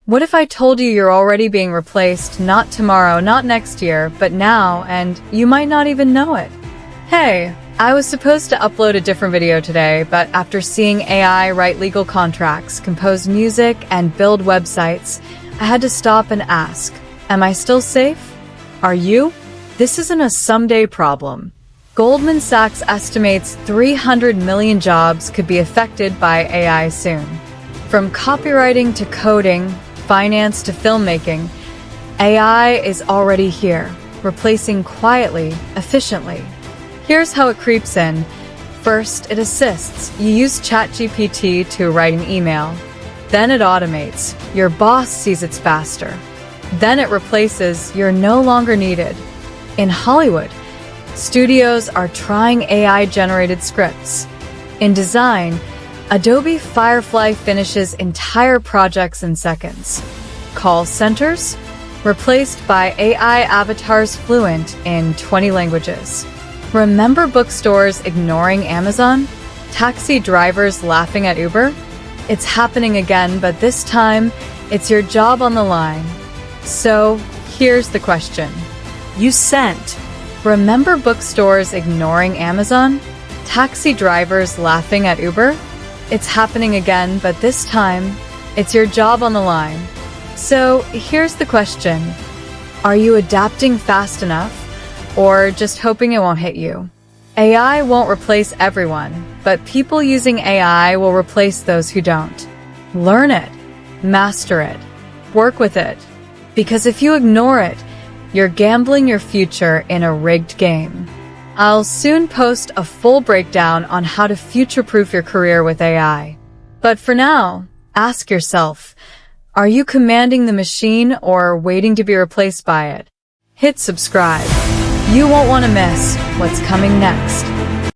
What if I told you you're already being replaced, not tomorrow, not next year, but now, and you might not even know it? Hey, I was supposed to upload a different video today, but after seeing AI write legal contracts, compose music, and build websites, I had to stop and ask, am I still safe? Are you? This isn't a someday problem. Goldman Sachs estimates 300 million jobs could be affected by AI soon. From copywriting to coding, finance to filmmaking, AI is already here, replacing quietly, efficiently. Here's how it creeps in. First, it assists. You use ChatGPT to write an email. Then it automates. Your boss sees it's faster. Then it replaces. You're no longer needed. In Hollywood, studios are trying AI-generated scripts. In design, Adobe Firefly finishes entire projects in seconds. Call centers? Replaced by AI avatars fluent in 20 languages. Remember bookstores ignoring Amazon? Taxi drivers laughing at Uber? It's happening again, but this time, it's your job on the line. So, here's the question. You sent. Remember bookstores ignoring Amazon? Taxi drivers laughing at Uber? It's happening again, but this time, it's your job on the line. So, here's the question. Are you adapting fast enough, or just hoping it won't hit you? AI won't replace everyone, but people using AI will replace those who don't. Learn it, master it, work with it. Because if you ignore it, you're gambling your future in a rigged game. I'll soon post a full breakdown on how to future-proof your career with AI. But for now, ask yourself, are you commanding the machine or waiting to be replaced by it? Hit subscribe. You won't want to miss what's coming next.